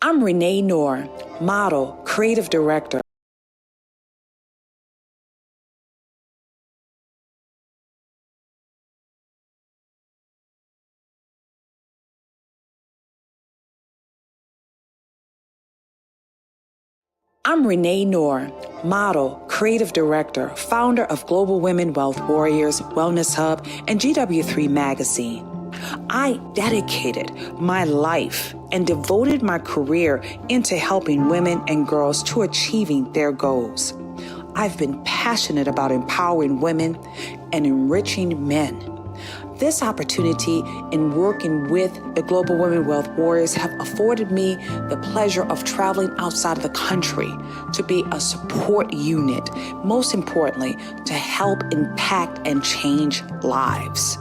I'm Renee Knorr, model, creative director. I'm Renee Knorr, model, creative director, founder of Global Women Wealth Warriors, Wellness Hub, and GW3 magazine. I dedicated my life and devoted my career into helping women and girls to achieving their goals. I've been passionate about empowering women and enriching men. This opportunity in working with the Global Women Wealth Warriors have afforded me the pleasure of traveling outside of the country to be a support unit, most importantly, to help impact and change lives.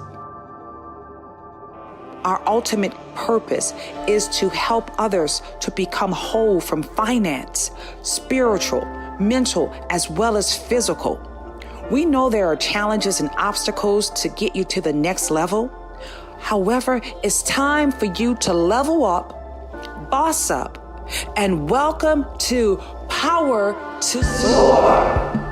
Our ultimate purpose is to help others to become whole from finance, spiritual, mental, as well as physical. We know there are challenges and obstacles to get you to the next level. However, it's time for you to level up, boss up, and welcome to Power to Soar.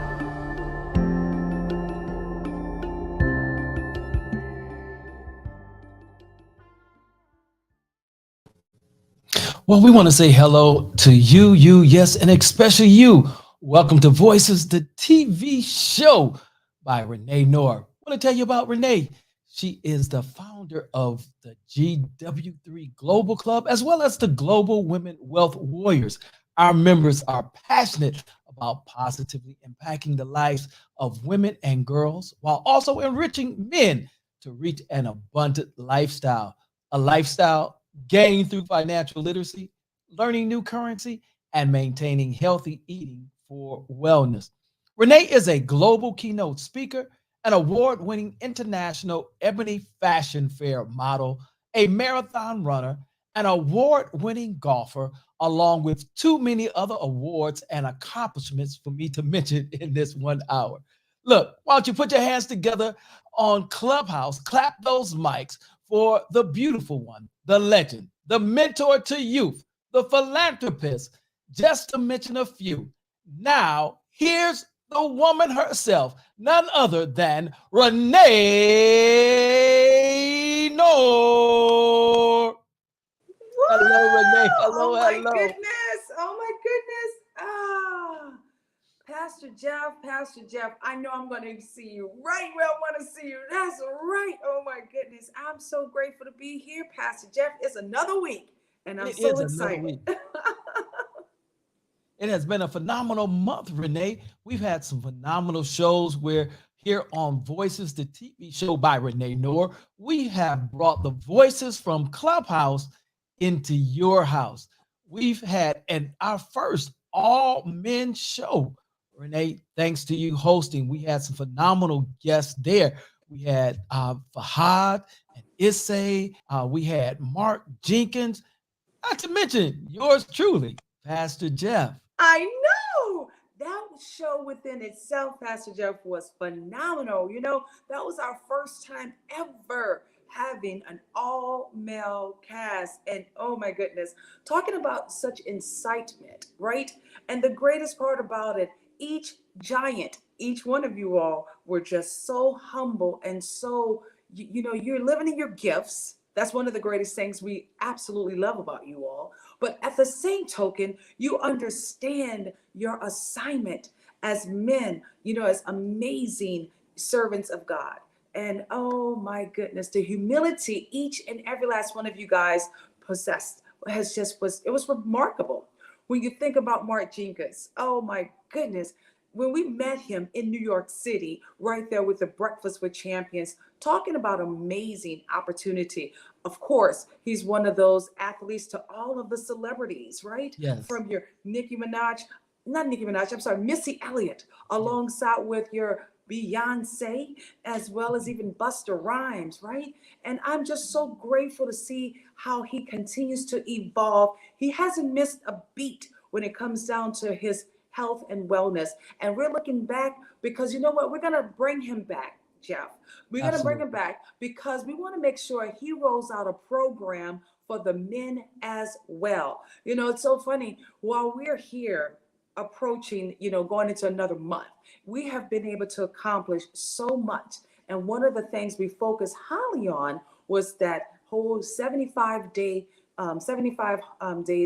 Well, we want to say hello to you, yes, and especially you. Welcome to Voices, the TV show by Renee Knorr. I want to tell you about Renee. She is the founder of the GW3 Global Club, as well as the Global Women Wealth Warriors. Our members are passionate about positively impacting the lives of women and girls while also enriching men to reach an abundant lifestyle, a lifestyle gained through financial literacy, learning new currency, and maintaining healthy eating for wellness. Renee is a global keynote speaker, an award-winning international Ebony Fashion Fair model, a marathon runner, an award-winning golfer, along with too many other awards and accomplishments for me to mention in this 1 hour. Look, why don't you put your hands together on Clubhouse, clap those mics for the beautiful one, the legend, the mentor to youth, the philanthropist, just to mention a few. Now, here's the woman herself, none other than Renee Knorr. Hello, Renee. Hello, oh my hello. goodness. Oh my goodness. Pastor Jeff, I know I'm going to see you right where I want to see you. That's right. Oh my goodness. I'm so grateful to be here, Pastor Jeff. It's another week, and I'm so excited. It has been a phenomenal month, Renee. We've had some phenomenal shows where here on Voices, the TV show by Renee Knorr, we have brought the voices from Clubhouse into your house. We've had our first all men show. Renee, thanks to you hosting, we had some phenomenal guests there. We had Fahad and Issei. We had Mark Jenkins, not to mention yours truly, Pastor Jeff. I know that show within itself, Pastor Jeff, was phenomenal. You know, that was our first time ever having an all-male cast. And oh my goodness, talking about such incitement, right? And the greatest part about it, each giant, each one of you all were just so humble and so, you know, you're living in your gifts. That's one of the greatest things we absolutely love about you all. But at the same token, you understand your assignment as men, you know, as amazing servants of God. And oh my goodness, the humility each and every last one of you guys possessed it was remarkable. When you think about Mark Jenkins, oh my goodness, when we met him in New York City, right there with the Breakfast with Champions, talking about amazing opportunity. Of course, he's one of those athletes to all of the celebrities, right? Yes. From your Nicki Minaj, not Nicki Minaj, I'm sorry, Missy Elliott, Yes. alongside with your Beyonce, as well as even Buster Rhymes, right? And I'm just so grateful to see how he continues to evolve. He hasn't missed a beat when it comes down to his health and wellness. And we're looking back because you know what? We're going to bring him back, Jeff. We're going to bring him Absolutely. back because we want to make sure he rolls out a program for the men as well. You know, it's so funny. While we're here approaching, going into another month, we have been able to accomplish so much. And one of the things we focused highly on was that whole 75 days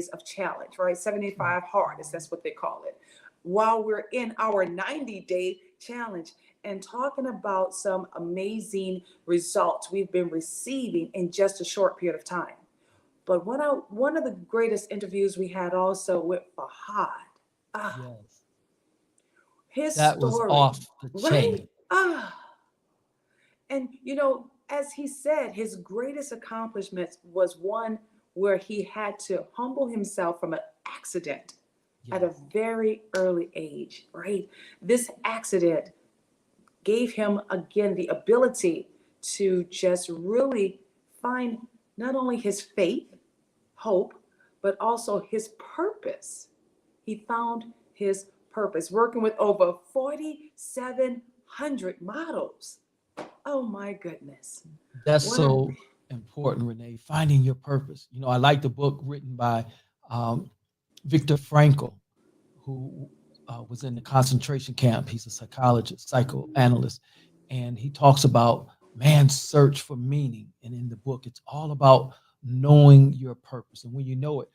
of challenge, right? 75 hardest, that's what they call it. While we're in our 90-day challenge and talking about some amazing results we've been receiving in just a short period of time. But one of the greatest interviews we had also with Fahad, ah, Yes. his That was story, off the right? chain. And as he said, his greatest accomplishments was one where he had to humble himself from an accident at a Yes. very early age, right? This accident gave him again the ability to just really find not only his faith, hope, but also his purpose. He found his purpose working with over 4,700 models. Oh my goodness. That's What a so important, Renee. Finding your purpose. I like the book written by um, Viktor Frankl, who was in the concentration camp. He's a psychologist, psychoanalyst, and he talks about man's search for meaning. And in the book, it's all about knowing your purpose. And when you know it,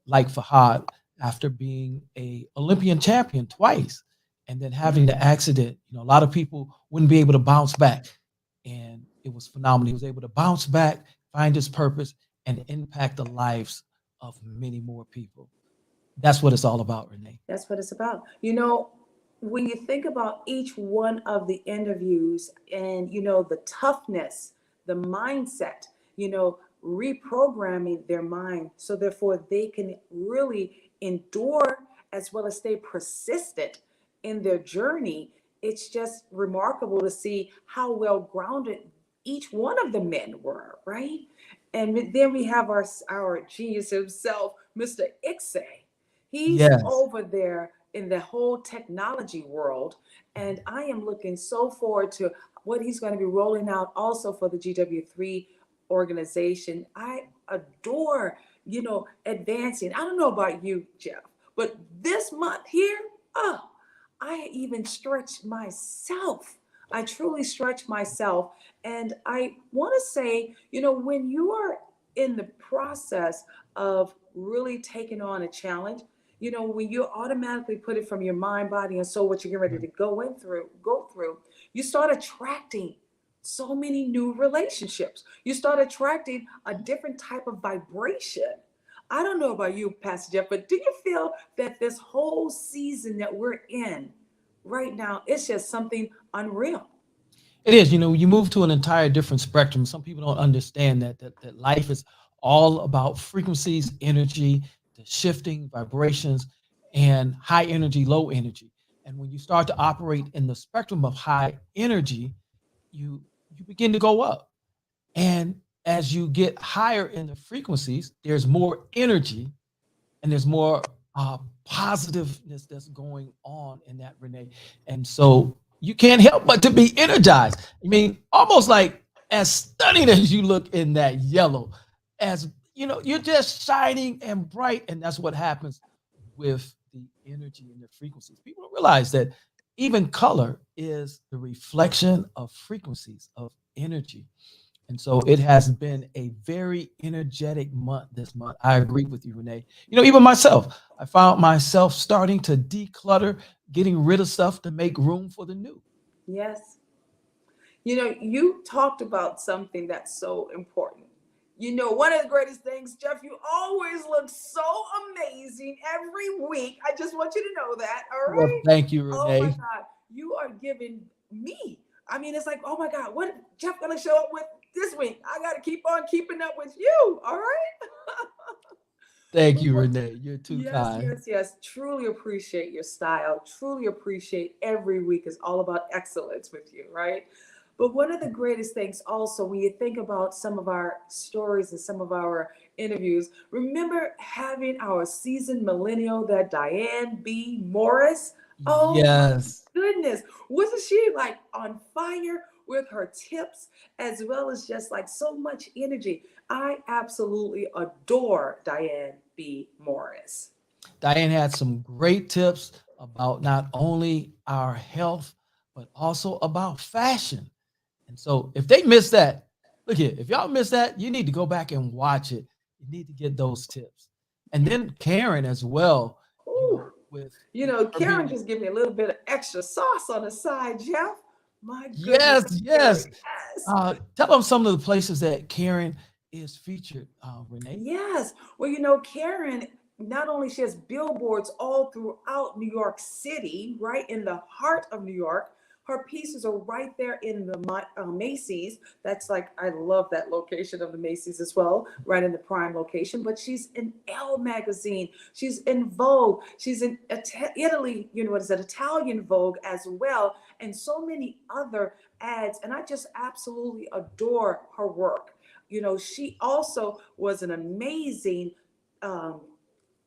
like Fahad, after being a Olympian champion twice, and then having the accident, a lot of people wouldn't be able to bounce back. And it was phenomenal. He was able to bounce back, find his purpose, and impact the lives of many more people. That's what it's all about, Renee. That's what it's about. When you think about each one of the interviews and, the toughness, the mindset, reprogramming their mind so therefore they can really endure as well as stay persistent in their journey. It's just remarkable to see how well grounded each one of the men were, right? And then we have our genius himself, Mr. Ixay. He's Yes. over there in the whole technology world. And I am looking so forward to what he's going to be rolling out also for the GW3 organization. I adore, advancing. I don't know about you, Jeff, but this month here, oh, I even stretched myself. I truly stretch myself. And I want to say, when you are in the process of really taking on a challenge, when you automatically put it from your mind, body, and soul, what you're getting ready to go through, you start attracting so many new relationships. You start attracting a different type of vibration. I don't know about you, Pastor Jeff, but do you feel that this whole season that we're in right now, it's just something unreal? It is. You move to an entire different spectrum. Some people don't understand that life is all about frequencies, energy, the shifting vibrations, and high energy, low energy. And when you start to operate in the spectrum of high energy, you begin to go up. And as you get higher in the frequencies, there's more energy and there's more positiveness that's going on in that, Renee. And so you can't help but to be energized. I mean, almost like as stunning as you look in that yellow, as you're just shining and bright, and that's what happens with the energy and the frequencies. People don't realize that even color is the reflection of frequencies of energy. And so it has been a very energetic month this month. I agree with you, Renee. Even myself, I found myself starting to declutter, getting rid of stuff to make room for the new. Yes. You talked about something that's so important. You know, one of the greatest things, Jeff, you always look so amazing every week. I just want you to know that. All Well, right. thank you, Oh my Renee. God. You are giving me. I mean, it's like, oh my God, what Jeff gonna show up with this week? I gotta keep on keeping up with you. All right. Thank But you, what Renee. You're too yes, kind. yes, yes. Truly appreciate your style. Truly appreciate every week is all about excellence with you, right? But one of the greatest things also, when you think about some of our stories and some of our interviews, remember having our seasoned millennial, that Diane B. Morris? Oh my Yes, goodness. Wasn't she like on fire with her tips as well as just like so much energy? I absolutely adore Diane B. Morris. Diane had some great tips about not only our health, but also about fashion. And so if they missed that, look here, if y'all missed that, you need to go back and watch it. You need to get those tips. And then Karen as well, Ooh. with You know, her Karen being, just give me a little bit of extra sauce on the side, Jeff. My goodness, yes, Karen. yes. Yes. Tell them some of the places that Karen is featured, Renee. Yes. Well, you know, Karen, not only she has billboards all throughout New York City, right in the heart of New York. Her pieces are right there in the Macy's. That's like, I love that location of the Macy's as well, right in the prime location. But she's in Elle magazine. She's in Vogue. She's in Italy, you know, what is it, Italian Vogue as well, and so many other ads. And I just absolutely adore her work. You know, she also was an amazing um,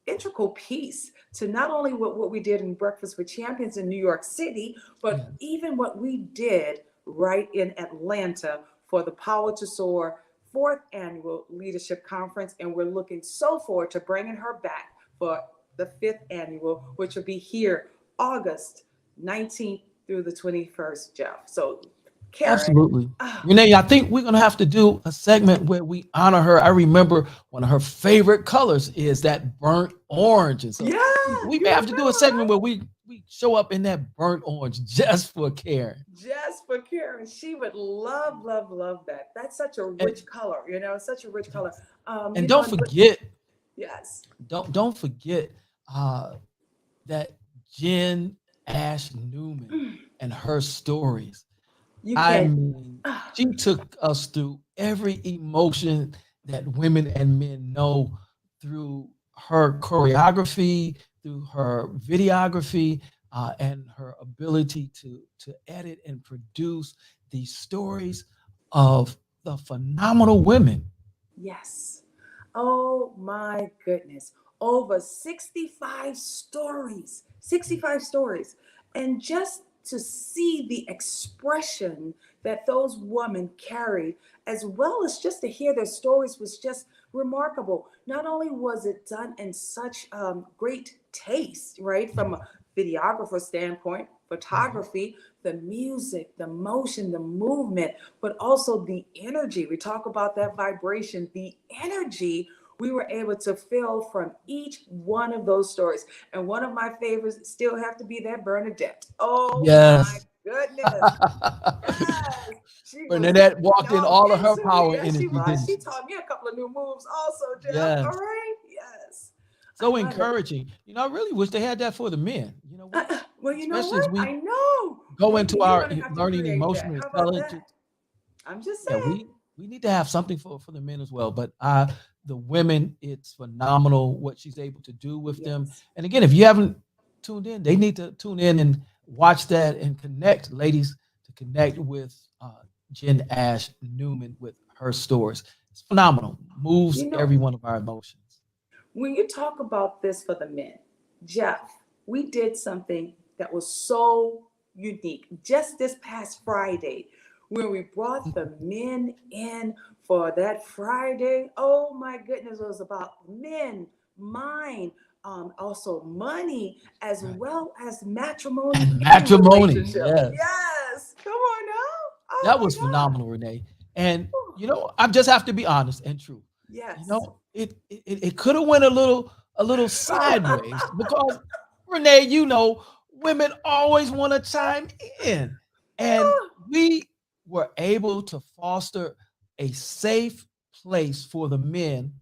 integral piece to not only what we did in Breakfast with Champions in New York City, but Yes, even what we did right in Atlanta for the Power to Soar fourth annual leadership conference. And we're looking so forward to bringing her back for the fifth annual, which will be here August 19th through the 21st, Jeff. So, Karen, absolutely. ah, Renee, I think we're gonna have to do a segment where we honor her. I remember one of her favorite colors is that burnt orange. And so yeah, we may you have to do a remember, segment right? where we show up in that burnt orange just for Karen. Just for Karen. She would love, love, love that. That's such a And rich color, you know, such a rich color. yes. You And know, don't and but forget, yes, don't forget uh that Jen Ash Newman and her stories. you I can't. mean, she took us through every emotion that women and men know through her choreography, through her videography, and her ability to edit and produce these stories of the phenomenal women. Yes. Oh my goodness. Over 65 stories. 65 stories. And just to see the expression that those women carried, as well as just to hear their stories, was just remarkable. Not only was it done in such great taste, right, from a videographer standpoint, Mhm. photography, the music, the motion, the movement, but also the energy. We talk about that vibration, the energy we were able to feel from each one of those stories. And one of my favorites still have to be that Bernadette. Oh my Yes. goodness. Yes. She was Bernadette walked in all all of her into me. power Yes, she energy, was. didn't She she? taught me a couple of new moves also, Jeff. All Yes. right. Yes. I So love it. encouraging. I really wish they had that for the men. Well, you know Especially as what? we I know. go Maybe into you're our going to have to learning create that. emotional How about intelligence. that? I'm just Yeah, saying. we need to have something for the men as well. But the women, it's phenomenal what she's able to do with them. Yes. And again, if you haven't tuned in, they need to tune in and watch that and connect, ladies, to connect with Jen Ash Newman with her stories. It's phenomenal. Moves You know, every one of our emotions. when you talk about this for the men, Jeff, we did something that was so unique just this past Friday when we brought the men in for that Friday. Oh my goodness, it was about men, mind, also money, as Right. well as matrimony And and matrimony. relationship. Yes. Yes, come on now. That Oh was my God. phenomenal, Renee. And Whew. I just have to be honest and true. Yes. It could have went a little sideways because Renee, women always want to chime in. And we were able to foster a safe place for the men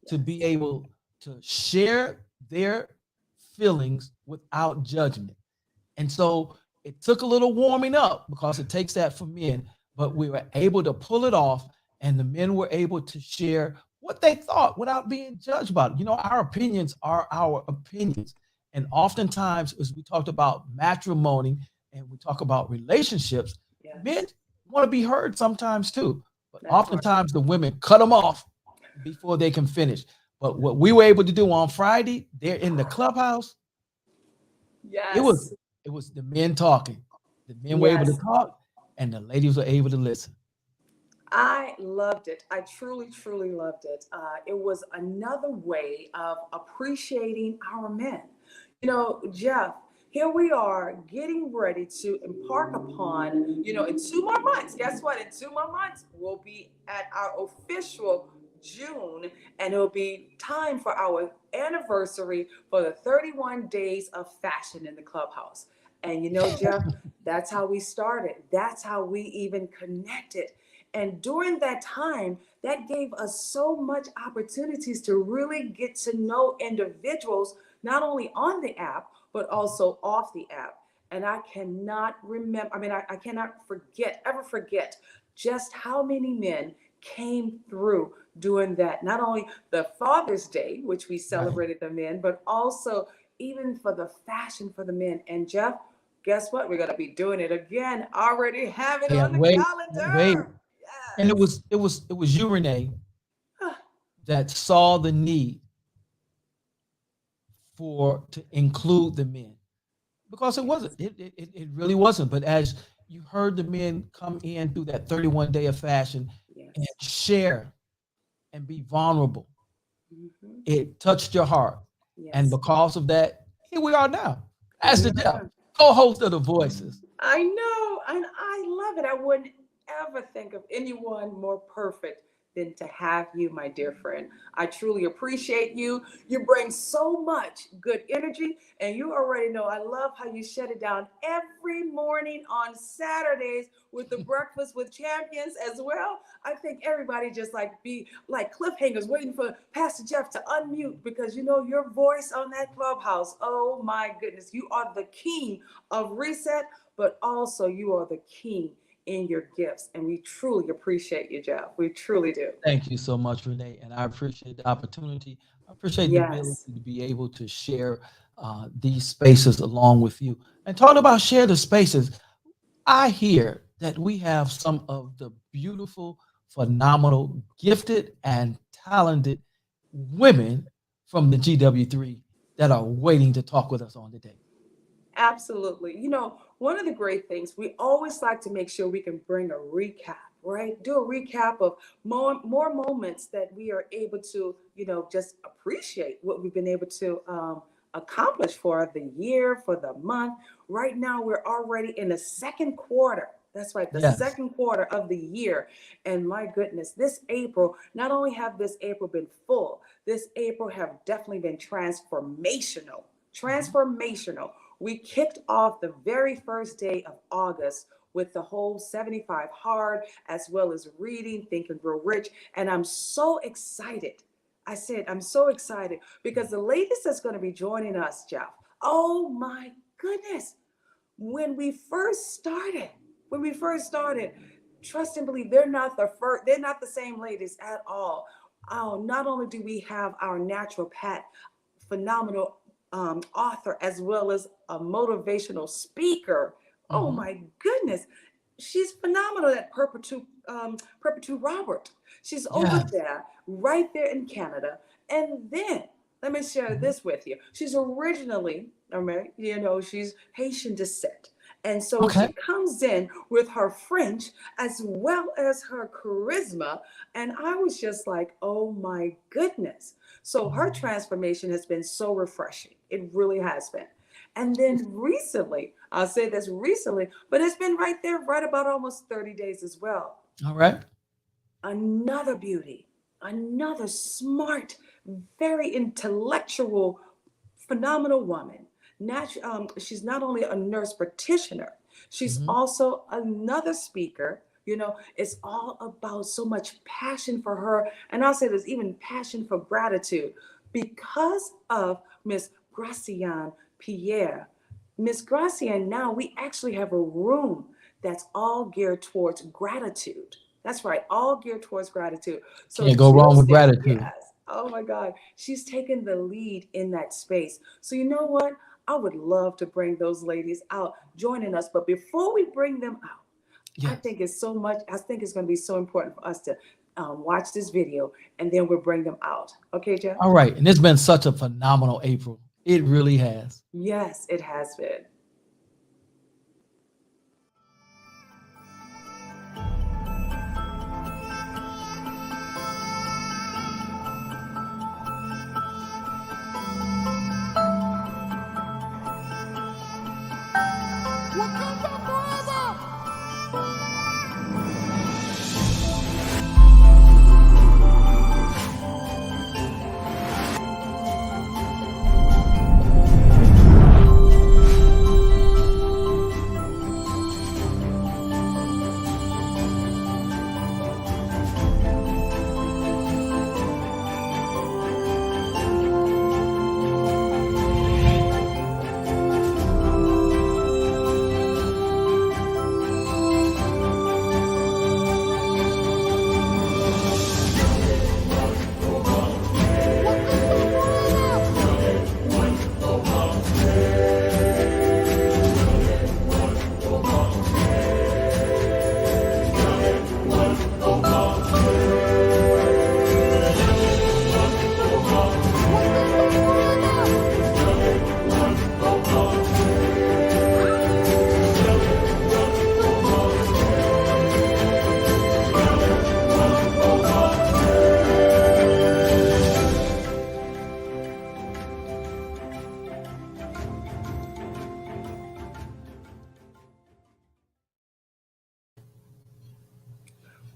to be Yes. able to share their feelings without judgment. And so it took a little warming up because it takes that for men, but we were able to pull it off, and the men were able to share what they thought without being judged about it. You know, our opinions are our opinions. And oftentimes, as we talked about matrimony and we talk about relationships, men Yes. want to be heard sometimes too. But That part. oftentimes, the women cut them off before they can finish. But what we were able to do on Friday, there in the clubhouse, it was Yes. it was the men talking. The men were able to Yes. talk, and the ladies were able to listen. I loved it. I truly, truly loved it. It was another way of appreciating our men. You know, Jeff, here we are getting ready to embark upon, in 2 more months. Guess what? In 2 more months, we'll be at our official June, and it'll be time for our anniversary for the 31 days of fashion in the clubhouse. And Jeff, that's how we started. That's how we even connected. And during that time, that gave us so much opportunities to really get to know individuals, not only on the app, but also off the app. And I cannot remember, I cannot ever forget just how many men came through doing that. Not only the Father's Day, which we Right. celebrated the men, but also even for the fashion for the men. And Jeff, guess what? We're going to be doing it again. Already have it on Can't the wait. Can't wait. calendar. And it Yes. was it was it was you, Renee, that saw the need for to include the men because it wasn't. Yes. It really wasn't. But as you heard the men come in through that 31 day of fashion and Yes. share and be vulnerable, Mhm. it touched your heart. And Yes. because of that, here we are now Here as we the are Jeff, now. co-host of the Voices. I know, and I love it. I wouldn't ever think of anyone more perfect than to have you, my dear friend. I truly appreciate you. You bring so much good energy, and you already know I love how you shut it down every morning on Saturdays with the Breakfast with Champions as well. I think everybody just like be like cliffhangers waiting for Pastor Jeff to unmute because your voice on that clubhouse. Oh my goodness, you are the king of reset, but also you are the king in your gifts. And we truly appreciate you, Jeff. We truly do. Thank you so much, Renee. And I appreciate the opportunity. I appreciate the ability Yes, to be able to share these spaces along with you. And talking about share the spaces, I hear that we have some of the beautiful, phenomenal, gifted, and talented women from the GW3 that are waiting to talk with us on today. absolutely. One of the great things, we always like to make sure we can bring a recap, right? Do a recap of more moments that we are able to, just appreciate what we've been able to accomplish for the year, for the month. Right now, we're already in the second quarter. That's right, the Yes. second quarter of the year. And my goodness, this April, not only have this April been full, this April have definitely been transformational. Mhm. Transformational. We kicked off the very first day of August with the whole 75 hard, as well as reading Think and Grow Rich. And I'm so excited. I said, I'm so excited because the ladies that's going to be joining us, Jeff, oh my goodness. When we first started, trust and believe they're not the first, they're not the same ladies at all. Oh, not only do we have our naturopath, phenomenal author, as well as a motivational speaker. Oh Mhm. my goodness, she's phenomenal at Perpetu Robert. She's over Yes. there, right there in Canada. And then let me share Mhm. this with you. She's originally, she's Haitian descent. And so Okay. she comes in with her French as well as her charisma. And I was just like, oh my goodness. So her Mhm. transformation has been so refreshing. It really has been. And then recently, I'll say this recently, but it's been right there, right about almost 30 days as well. All right. Another beauty, another smart, very intellectual, phenomenal woman. She's not only a nurse practitioner, she's Mhm. also another speaker. You know, it's all about so much passion for her. And I'll say there's even passion for gratitude because of Miss Gracian Pierre. Miss Gracian, now we actually have a room that's all geared towards gratitude. That's right, all geared towards gratitude. So Can't go wrong with Tuesdays, gratitude. yes. Oh my God, she's taken the lead in that space. So you know what? I would love to bring those ladies out joining us. But before we bring them out, I Yes. think it's so much. I think it's going to be so important for us to watch this video and then we'll bring them out. Okay, Jeff? All right. And it's been such a phenomenal April. It really has. Yes, it has been.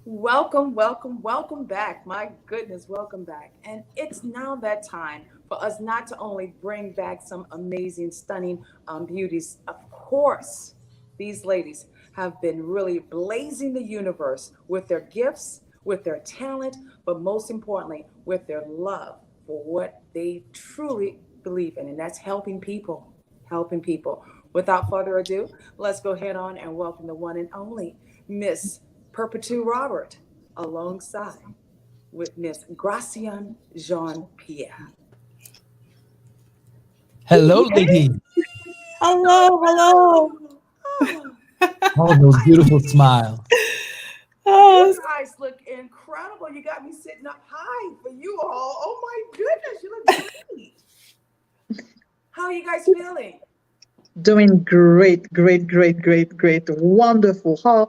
Welcome, welcome, welcome back. My goodness, welcome back. And it's now that time for us not to only bring back some amazing, stunning beauties. Of course, these ladies have been really blazing the universe with their gifts, with their talent, but most importantly, with their love for what they truly believe in, and that's helping people. Helping people. Without further ado, let's go ahead on and welcome the one and only Miss Perpetu Robert, alongside with Miss Gracian Jean Pierre. Hello, Hey, lady. hello, hello. Oh, All those beautiful smiles. you Oh, guys look incredible. You got me sitting up high for you all. Oh my goodness, you look great. How are you guys feeling? doing great, great, great, great, great. Wonderful. How,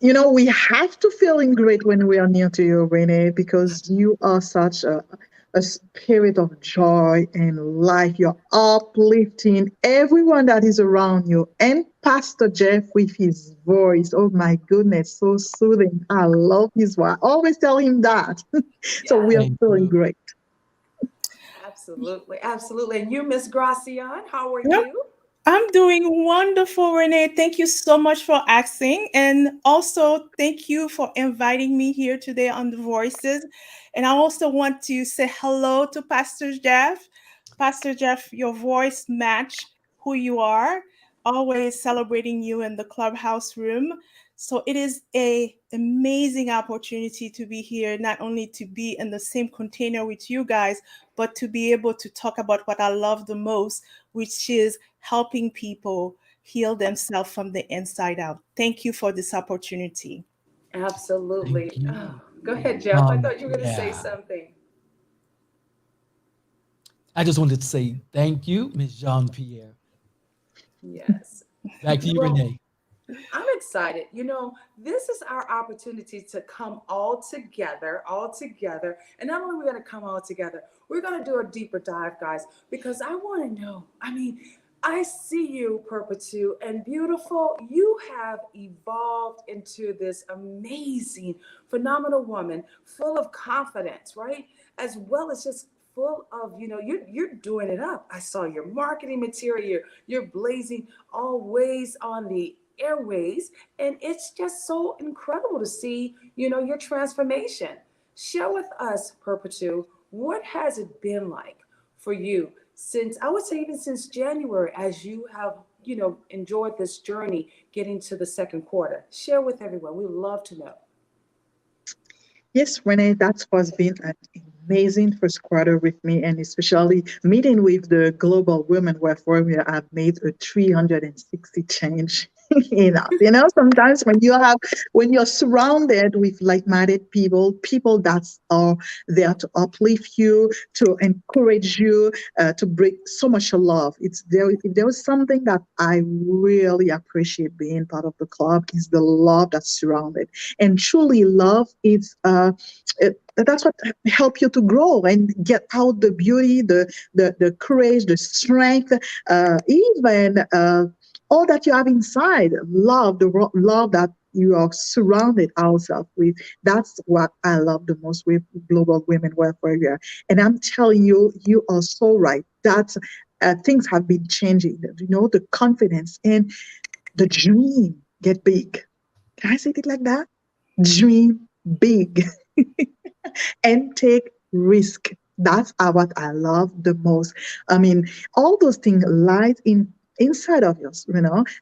we have to feeling great when we are near to you, Renee, because you are such a spirit of joy and life. You're uplifting everyone that is around you. And Pastor Jeff with his voice. Oh my goodness, so soothing. I love his voice. I always tell him that. So we are Yes, Thank feeling you. great. absolutely, absolutely. And you, Miss Gracian, how are Yep, you? I'm doing wonderful, Renee. Thank you so much for asking. And also, thank you for inviting me here today on The Voices. And I also want to say hello to Pastor Jeff. Pastor Jeff, your voice match who you are, always celebrating you in the clubhouse room. So it is a amazing opportunity to be here, not only to be in the same container with you guys, but to be able to talk about what I love the most, which is helping people heal themselves from the inside out. Thank you for this opportunity. Thank Absolutely. you. Oh, go ahead, Jeff. I thought you were going to say Yeah. something. I just wanted to say thank you, Miss Jean Pierre. Yes. Back to you, Well, Renee. I'm excited. You know, this is our opportunity to come all together. And not only are we going to come all together, we're going to do a deeper dive, guys, because I want to know. I mean, I see you, Perpetu, and beautiful. You have evolved into this amazing, phenomenal woman, full of confidence, right? As well as just full of, you're doing it up. I saw your marketing material. You're blazing always on the airways, and it's just so incredible to see, your transformation. Share with us, Perpetu, what has it been like for you since, I would say, even since January, as you have, enjoyed this journey getting to the second quarter? Share with everyone. We would love to know. Yes, Renee, that was been an amazing first quarter with me, and especially meeting with the Global Women Wealth Warrior. I've made a 360 change in us. Sometimes when you're surrounded with like-minded people, people that are there to uplift you, to encourage you, to bring so much love. It's there. If there was something that I really appreciate being part of the club is the love that's surrounded, and truly love is that's what help you to grow and get out the beauty, the courage, the strength, even all that you have inside. Love, love that you are surrounded ourselves with. That's what I love the most with Global Women Welfare. And I'm telling you, you are so right. That things have been changing. The confidence and the dream get big. Can I say it like that? Dream big and take risk. That's what I love the most. I mean, all those things lie inside of us,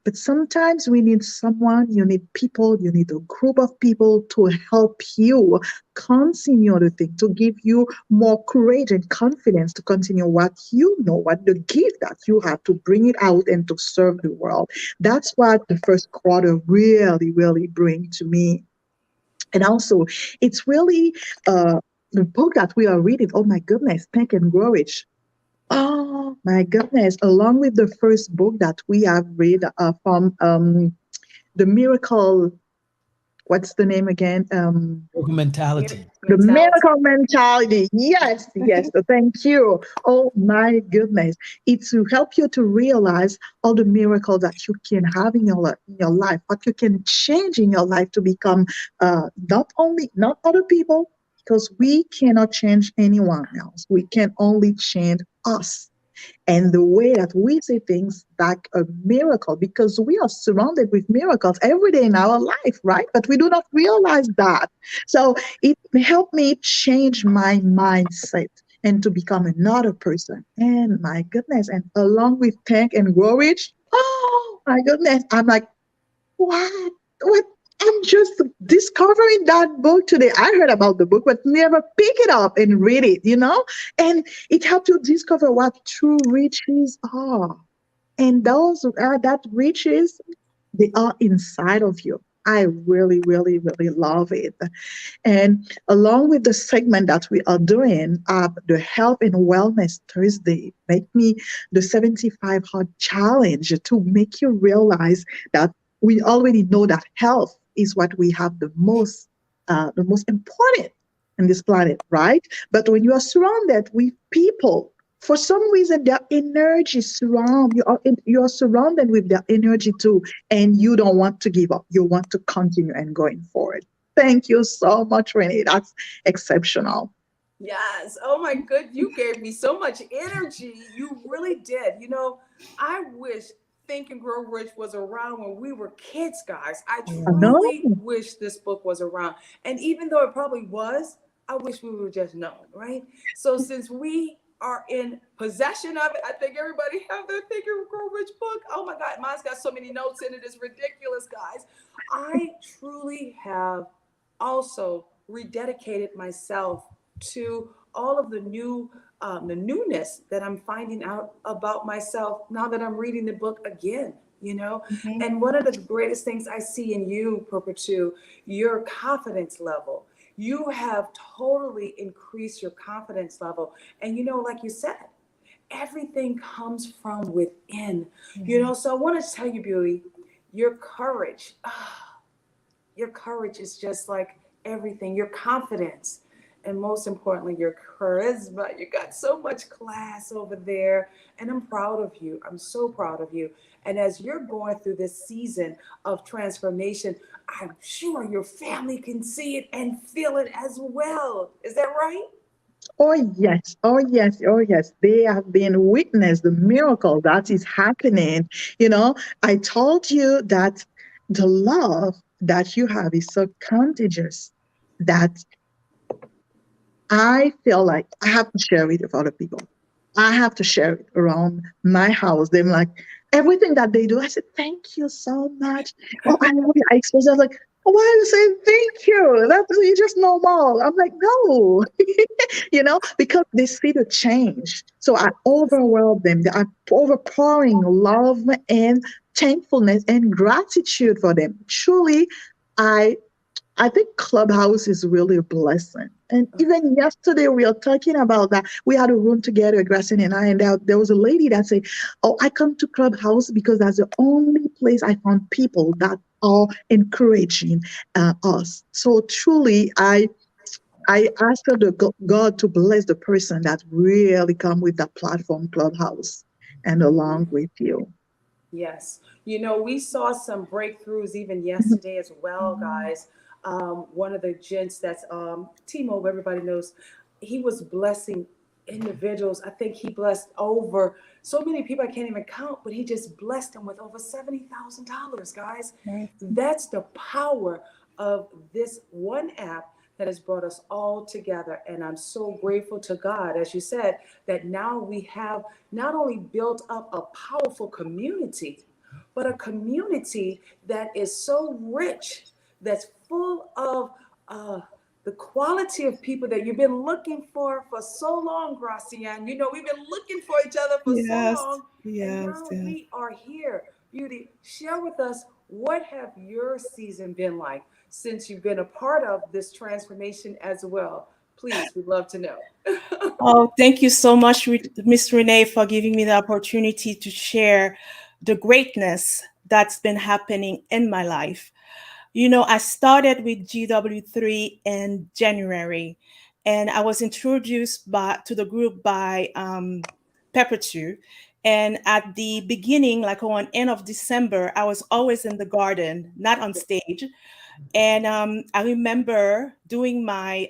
But sometimes we need someone, you need people, you need a group of people to help you continue the thing, to give you more courage and confidence to continue what what the gift that you have to bring it out and to serve the world. That's what the first quarter really, really bring to me. And also, it's really the book that we are reading. Oh my goodness, Think and Grow Rich. Oh my goodness! Along with the first book that we have read from the Miracle. What's the name again? Mentality. The Mentality. miracle mentality. Yes, yes. Thank you. Oh my goodness. It's to help you to realize all the miracles that you can have in your life, what you can change in your life to become not other people, because we cannot change anyone else. We can only change us and the way that we see things like a miracle, because we are surrounded with miracles every day in our life, right? But we do not realize that. So it helped me change my mindset and to become another person. And my goodness, and along with Tank and Grow Rich, oh my goodness, I'm like, what? What? I'm just discovering that book today. I heard about the book, but never pick it up and read it. And it helps you discover what true riches are. And those that riches, they are inside of you. I really, really, really love it. And along with the segment that we are doing, the Health and Wellness Thursday, make me the 75 Hard Challenge to make you realize that we already know that health is what we have the most important in this planet, right? But when you are surrounded with people, for some reason, their energy surround you are surrounded with their energy too, and you don't want to give up. You want to continue and going forward. Thank you so much, Renee. That's exceptional. Yes. Oh my good. You gave me so much energy. You really did. I wish Think and Grow Rich was around when we were kids, guys. I I know. truly wish this book was around. And even though it probably was, I wish we were just known, right? So since we are in possession of it, I think everybody have their Think and Grow Rich book. Oh my God, mine's got so many notes in it. It's ridiculous, guys. I truly have also rededicated myself to all of the newness that I'm finding out about myself now that I'm reading the book again. Mhm. And one of the greatest things I see in you, Perpetu, your confidence level. You have totally increased your confidence level. And like you said, everything comes from within. So I want to tell you, Beauty, your courage. Your courage is just like everything, your confidence, and most importantly, your charisma. You got so much class over there, and I'm proud of you. I'm so proud of you. And as you're going through this season of transformation, I'm sure your family can see it and feel it as well. Is that right? Oh yes, oh yes, oh yes. They have been witness the miracle that is happening. You know, I told you that the love that you have is so contagious that I feel like I have to share it with other people. I have to share it around my house. They're like, everything that they do, I said, thank you so much. Oh, I love you. I express, I was like, oh, why are you saying thank you? That's just normal. I'm like, no, because they see the change. So I overwhelm them. I overpouring love and thankfulness and gratitude for them. Truly, I I think Clubhouse is really a blessing. And even yesterday, we were talking about that. We had a room together, Grayson and I, and there was a lady that said, oh, I come to Clubhouse because that's the only place I found people that are encouraging us. So truly, I ask God to bless the person that really come with that platform, Clubhouse, and along with you. Yes. You know, we saw some breakthroughs even yesterday as well, guys. One of the gents that's T-Mobile, everybody knows, he was blessing individuals. I think he blessed over so many people I can't even count, but he just blessed them with over $70,000, guys. Right. That's the power of this one app that has brought us all together. And I'm so grateful to God, as you said, that now we have not only built up a powerful community, but a community that is so rich, that's full of the quality of people that you've been looking for so long, Gracian. You know, we've been looking for each other for so Yes, long, and yes, now yes. we are here. Beauty, share with us, what have your season been like since you've been a part of this transformation as well? Please, we'd love to know. Oh, thank you so much, Miss Renee, for giving me the opportunity to share the greatness that's been happening in my life. You know, I started with GW3 in January, and I was introduced to the group by Pepper 2. And at the beginning, like on end of December, I was always in the garden, not on stage. And I remember doing my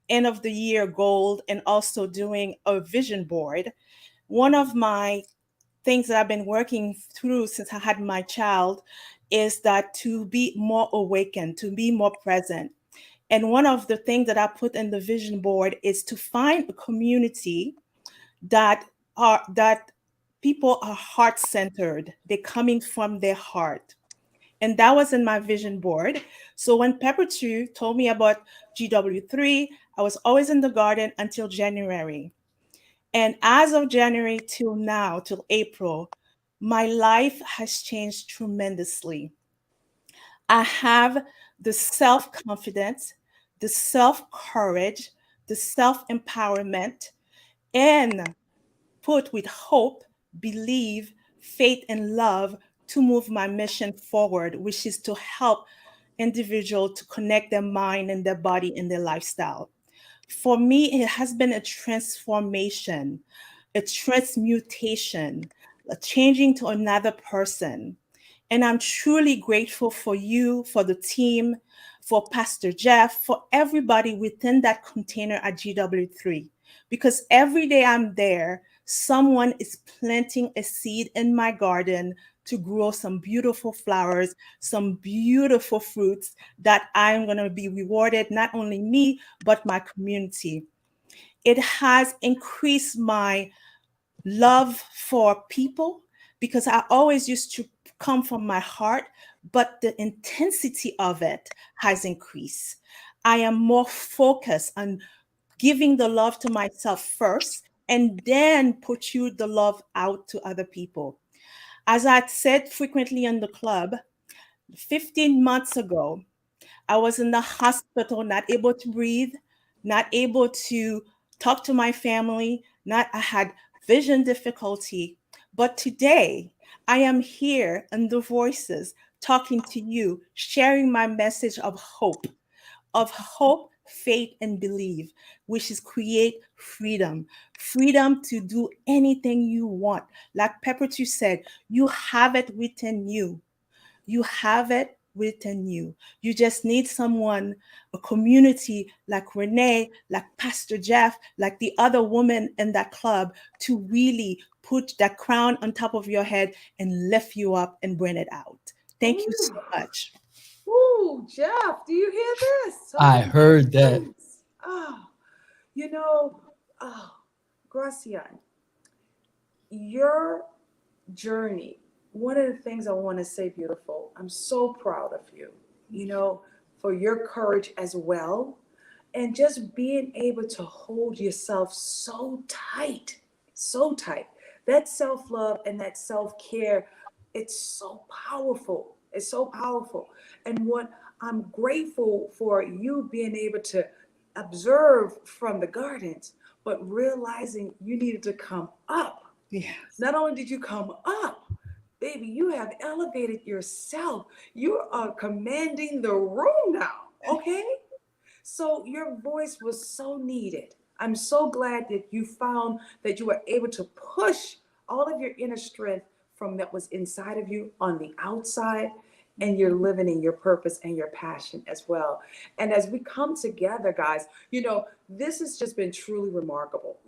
end of the year goal and also doing a vision board. One of my things that I've been working through since I had my child is that to be more awakened, to be more present. And one of the things that I put in the vision board is to find a community that that people are heart centered. They're coming from their heart. And that was in my vision board. So when Pepper 2 told me about GW3, I was always in the garden until January. And as of January till now, till April, my life has changed tremendously. I have the self confidence, the self courage, the self empowerment, and put with hope, believe, faith, and love to move my mission forward, which is to help individuals to connect their mind and their body and their lifestyle. For me, it has been a transformation, a transmutation, a changing to another person. And I'm truly grateful for you, for the team, for Pastor Jeff, for everybody within that container at GW3. Because every day I'm there, someone is planting a seed in my garden to grow some beautiful flowers, some beautiful fruits that I'm going to be rewarded, not only me, but my community. It has increased my love for people because I always used to come from my heart, but the intensity of it has increased. I am more focused on giving the love to myself first and then put you the love out to other people. As I said frequently in the club, 15 months ago, I was in the hospital, not able to breathe, not able to talk to my family, not I had vision difficulty. But today, I am here in the voices talking to you, sharing my message of hope, faith, and belief, which is create freedom. Freedom to do anything you want. Like Pepper 2 said, you have it within you. You have it within you. You just need someone, a community like Renee, like Pastor Jeff, like the other women in that club to really put that crown on top of your head and lift you up and bring it out. Thank you Ooh, so much. ooh, Jeff, do you hear this? So I many heard that. things. Oh, you know, oh, Gracian, your journey, one of the things I want to say, beautiful, I'm so proud of you, you know, for your courage as well. And just being able to hold yourself so tight, so tight. That self love and that self care, it's so powerful. It's so powerful. And what I'm grateful for you being able to observe from the gardens, but realizing you needed to come up. Yes. Not only did you come up, baby, you have elevated yourself. You are commanding the room now, okay? So your voice was so needed. I'm so glad that you found that you were able to push all of your inner strength from that was inside of you on the outside, and you're living in your purpose and your passion as well. And as we come together, guys, this has just been truly remarkable.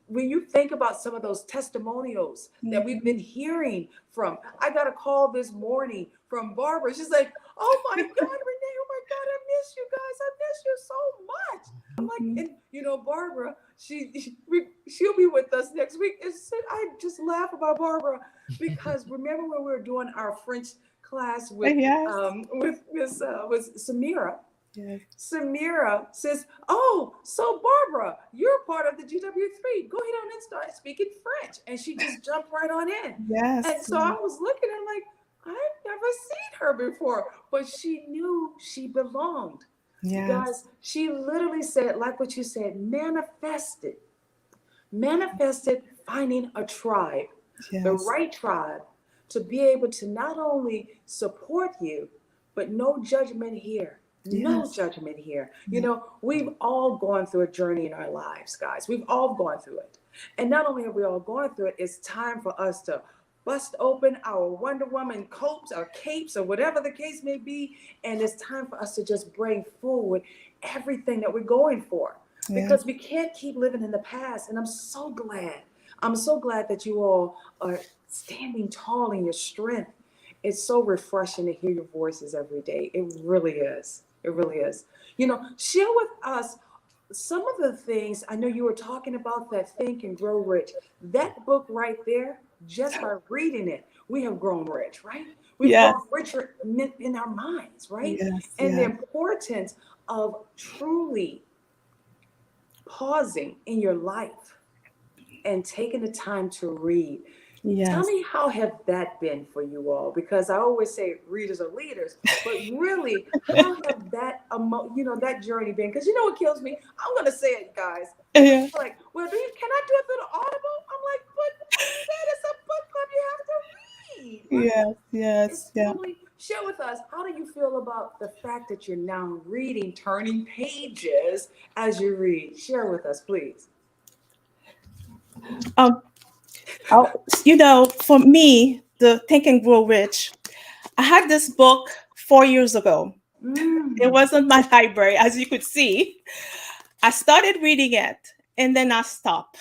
When you think about some of those testimonials that we've been hearing from, I got a call this morning from Barbara. She's like, "Oh my God, Renee, oh my God, I miss you guys. I miss you so much." I'm like, Mhm. and Barbara, she'll be with us next week. I just laugh about Barbara because remember when we were doing our French class Yes. with Miss with Samira. Yes. Samira says, "Oh, so Barbara, you're part of the GW3. Go ahead on and start speaking French." And she just jumped right on in. And Yes. so I was looking, I'm like, I've never seen her before, but she knew she belonged. You Yes. guys, she literally said, like what you said, manifested finding a tribe, the Yes. right tribe, to be able to not only support you, but no judgment here. No Yes. judgment here. Yes. We've all gone through a journey in our lives, guys. We've all gone through it. And not only have we all gone through it, it's time for us to bust open our Wonder Woman coats or capes or whatever the case may be. And it's time for us to just bring forward everything that we're going for, Yes. because we can't keep living in the past. And I'm so glad. I'm so glad that you all are standing tall in your strength. It's so refreshing to hear your voices every day. It really is. It really is. Share with us some of the things. I know you were talking about that Think and Grow Rich. That book right there, just by reading it, we have grown rich, right? We've Yes. grown richer in our minds, right? Yes. And the importance of truly pausing in your life and taking the time to read. Tell Yes. me, how have that been for you all? Because I always say readers are leaders, but really, how have that journey been? Because you know what kills me? I'm gonna say it, guys. When Yes. you're like, "Well, can I do it through the Audible?" I'm like, "But you said it's a book club. You have to read, right?" Yes. Yes. It's Yeah. totally. Share with us, how do you feel about the fact that you're now reading, turning pages as you read? Share with us, please. Um, for me, the Think and Grow Rich, I had this book 4 years ago. It Mm. wasn't my library, as you could see. I started reading it and then I stopped.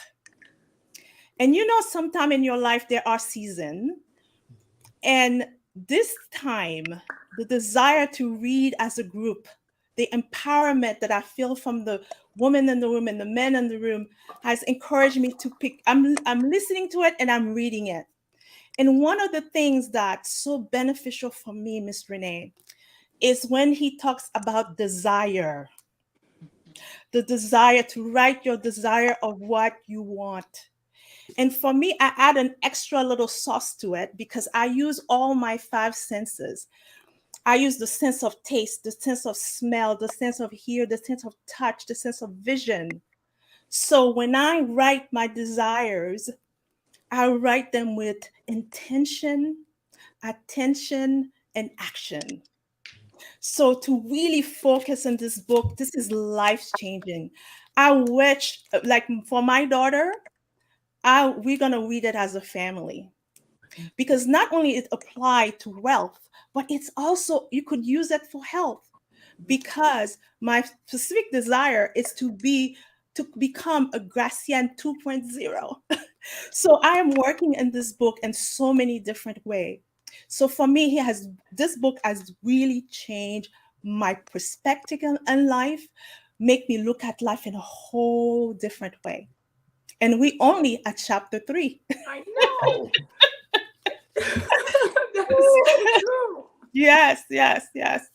And sometime in your life there are seasons. And this time, the desire to read as a group, the empowerment that I feel from the women in the room and the men in the room has encouraged me to pick. I'm listening to it and I'm reading it. And one of the things that's so beneficial for me, Miss Renee, is when he talks about desire, the desire to write your desire of what you want. And for me, I add an extra little sauce to it because I use all my five senses. I use the sense of taste, the sense of smell, the sense of hear, the sense of touch, the sense of vision. So when I write my desires, I write them with intention, attention, and action. So to really focus on this book, this is life changing. I wish, like for my daughter, we're gonna read it as a family because not only it apply to wealth, but it's also, you could use it for health, because my specific desire is to become a Gracian 2.0. So I am working in this book in so many different ways. So for me, this book has really changed my perspective on life, make me look at life in a whole different way. And we only at chapter 3. I know. That is so true. Yes, yes, yes,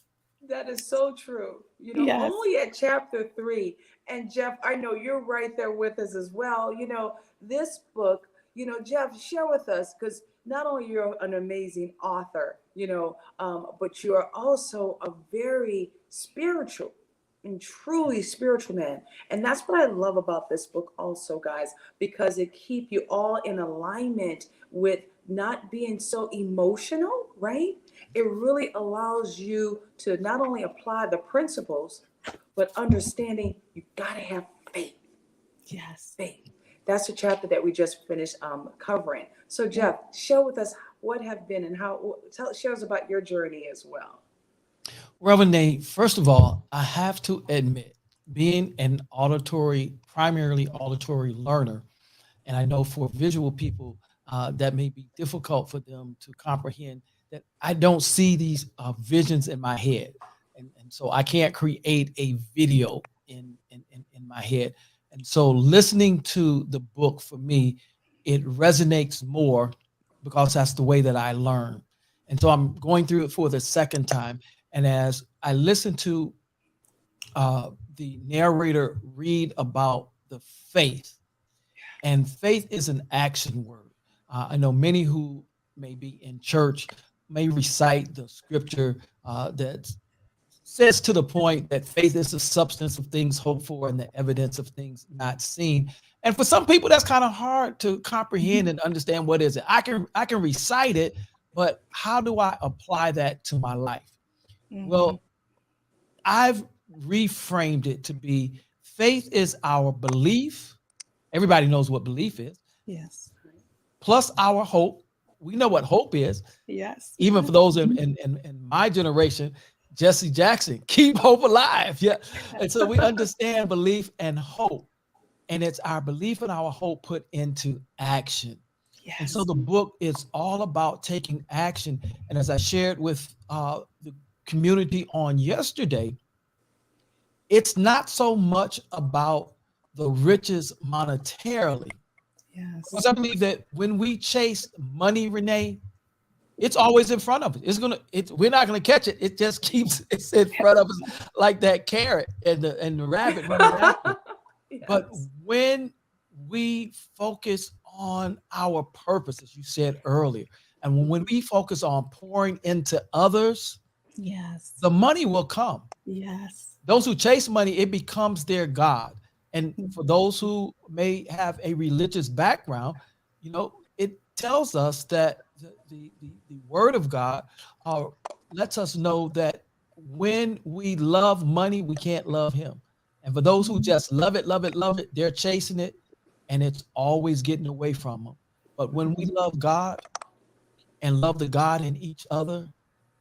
That is so true. yes. Only at chapter 3. And Jeff, I know you're right there with us as well. This book, Jeff, share with us, because not only you're an amazing author, but you are also a very spiritual and truly spiritual man. And that's what I love about this book also, guys, because it keep you all in alignment with not being so emotional, right? It really allows you to not only apply the principles, but understanding you gotta have faith. Yes. Faith. That's the chapter that we just finished covering. So Jeff, share with us what have been and share us about your journey as well. Well, Renee, first of all, I have to admit, being an primarily auditory learner, and I know for visual people, that may be difficult for them to comprehend, that I don't see these visions in my head. And so I can't create a video in my head. And so listening to the book for me, it resonates more because that's the way that I learn. And so I'm going through it for the second time. And as I listen to the narrator read about the faith, and faith is an action word. I know many who may be in church may recite the scripture that says to the point that faith is the substance of things hoped for and the evidence of things not seen. And for some people, that's kind of hard to comprehend and understand. What is it? I can recite it, but how do I apply that to my life? Mhm. Well, I've reframed it to be faith is our belief. Everybody knows what belief is, Yes. plus our hope. We know what hope is. Yes. Even for those in my generation, Jesse Jackson, keep hope alive. Yeah. And so we understand belief and hope. And it's our belief and our hope put into action. And so Yes. the book is all about taking action. And as I shared with the community on yesterday, it's not so much about the riches monetarily. Because Yes. I believe that when we chase money, Renee, it's always in front of us. We're not gonna catch it. It just keeps it's in front of us like that carrot and the rabbit running after. But Yes. when we focus on our purpose, as you said earlier, and when we focus on pouring into others, Yes. the money will come. Yes. Those who chase money, it becomes their God. And for those who may have a religious background, it tells us that the word of God uh, lets us know that when we love money, we can't love him. And for those who just love it, they're chasing it and it's always getting away from them. But when we love God and love the God in each other,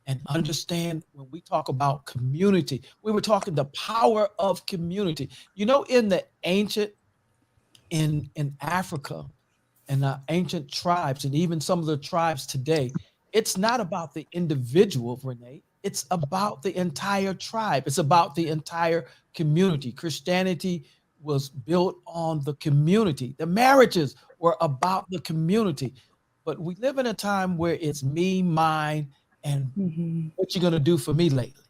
and understand when we talk about community, we were talking the power of community. In the ancient, in Africa, and ancient tribes, and even some of the tribes today, it's not about the individual, Renee. It's about the entire tribe. It's about the entire community. Christianity was built on the community. The marriages were about the community. But we live in a time where it's me, mine, and Mhm. what you gonna do for me lately?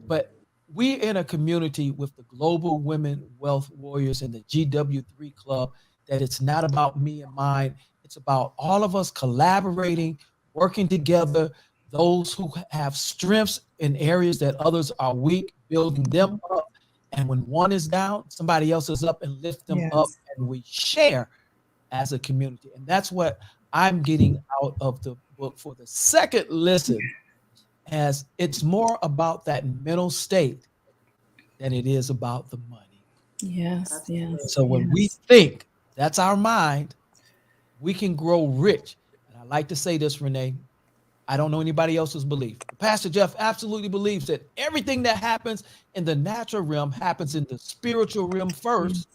But we in a community with the Global Women Wealth Warriors and the GW3 Club, that it's not about me and mine. It's about all of us collaborating, working together. Those who have strengths in areas that others are weak, building them up. And when one is down, somebody else is up and lift them up, Yes. and we share as a community. And that's what I'm getting out of the book for the second listen, as it's more about that mental state than it is about the money. Yes. Absolutely. Yes. So when we Yes. think that's our mind, we can grow rich. And I like to say this, Renee, I don't know anybody else's belief. Pastor Jeff absolutely believes that everything that happens in the natural realm happens in the spiritual realm first,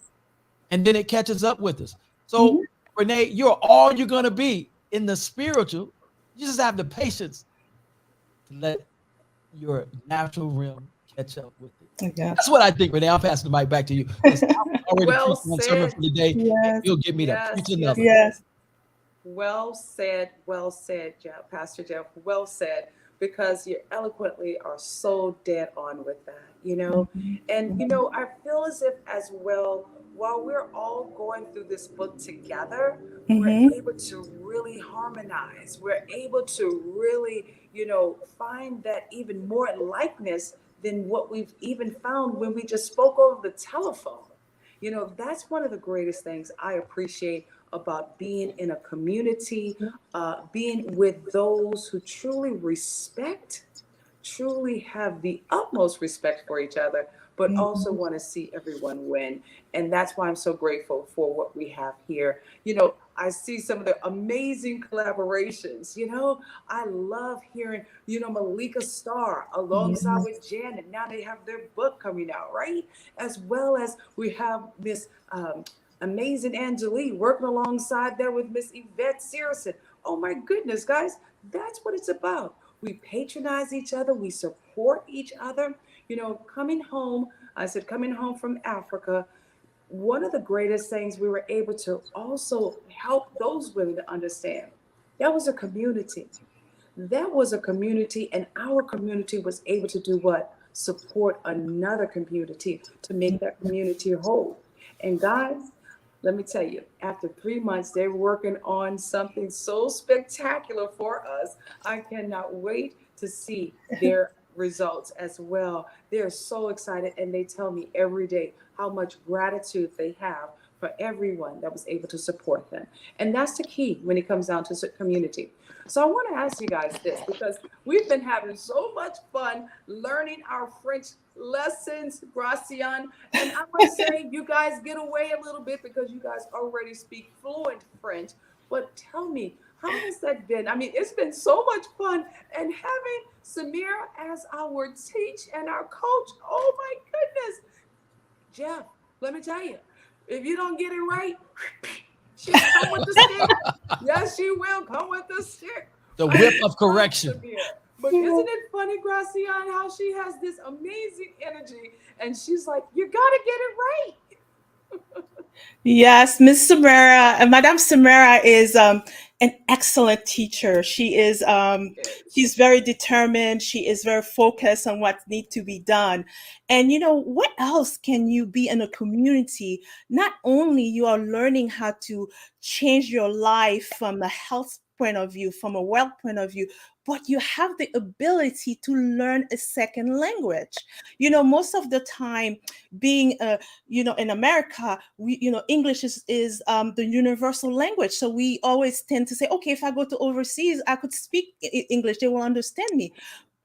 and then it catches up with us. Mhm. So, Renee, you're all you're going to be in the spiritual. You just have the patience to let your natural realm catch up with it. That's Yes. what I think, Renee. I'll pass the mic back to you because I was already Well preaching one sermon said. for the day, and Yes. you'll give me to Yes, preach yes, another. yes. Yes. Well said, Jeff, Pastor Jeff. Well said, because you eloquently are so dead on with that, you know. And, you know, I feel as if, as well, while we're all going through this book together, we're Mm-hmm. able to really harmonize. We're able to really, you know, find that even more likeness than what we've even found when we just spoke over the telephone. You know, that's one of the greatest things I appreciate about being in a community, being with those who truly respect, truly have the utmost respect for each other, but also Mm-hmm. want to see everyone win. And that's why I'm so grateful for what we have here. You know, I see some of the amazing collaborations. You know, I love hearing, you know, Malika Starr alongside Yes. with Janet. Now they have their book coming out, right? As well as we have Miss Amazing Angelique working alongside there with Miss Yvette Searson. Oh my goodness, guys, that's what it's about. We patronize each other, we support each other. You know, coming home, I said, coming home from Africa, one of the greatest things we were able to also help those women to understand, that was a community. That was a community, and our community was able to do what? Support another community to make that community whole. And guys, let me tell you, after 3 months, they're working on something so spectacular for us. I cannot wait to see their results as well. They're so excited, and they tell me every day how much gratitude they have for everyone that was able to support them. And that's the key when it comes down to community. So I want to ask you guys this, because we've been having so much fun learning our French lessons, Gracian. And I must say, you guys get away a little bit because you guys already speak fluent French. But tell me, how has that been? I mean, it's been so much fun. And having Samira as our teach and our coach, oh my goodness. Jeff, let me tell you, if you don't get it right, she'll come with the stick. Yes, she will come with the stick. The I whip of love correction. Samir. But isn't it funny, Gracian, how she has this amazing energy and she's like, you gotta get it right. Yes, Miss Samara, Madame Samara is an excellent teacher. She's Yes. very determined. She is very focused on what needs to be done. And you know, what else can you be in a community? Not only you are learning how to change your life from a health point of view, from a wealth point of view, but you have the ability to learn a second language. You know, most of the time, being a in America, English is the universal language. So we always tend to say, okay, if I go to overseas, I could speak English, they will understand me.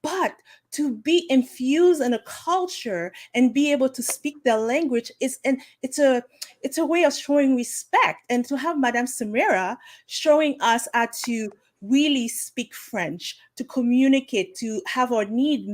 But to be infused in a culture and be able to speak their language is and it's a way of showing respect. And to have Madame Samira showing us how to really speak French, to communicate, to have our meet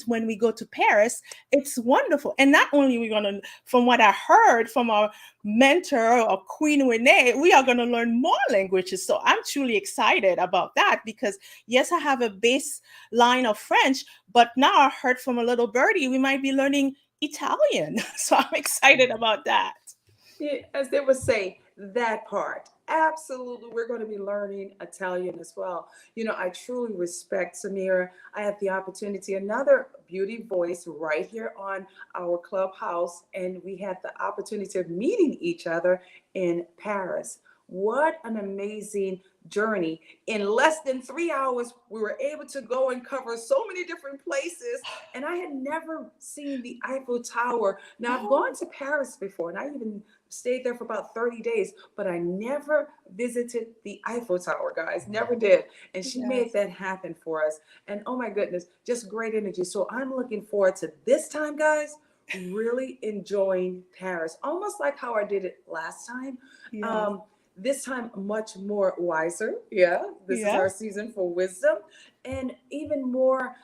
when we go to Paris, it's wonderful. And not only we're gonna, from what I heard from our mentor or Queen Renee, we are gonna learn more languages. So I'm truly excited about that because yes, I have a baseline of French, but now I heard from a little birdie we might be learning Italian. So I'm excited about that. Yeah, as they would say, that part. Absolutely, we're going to be learning Italian as well. You know, I truly respect Samira. I had the opportunity, another beauty voice right here on our clubhouse, and we had the opportunity of meeting each other in Paris. What an amazing journey. In less than 3 hours, we were able to go and cover so many different places. And I had never seen the Eiffel Tower. Now, I've gone Oh, to Paris before, and I even stayed there for about 30 days, but I never visited the Eiffel Tower, guys. Never did. And she made yes. that happen for us. And oh my goodness, just great energy. So I'm looking forward to this time, guys, really enjoying Paris, almost like how I did it last time. Yes. Um, this time much more wiser. Yeah, this is Yeah. our season for wisdom, and even more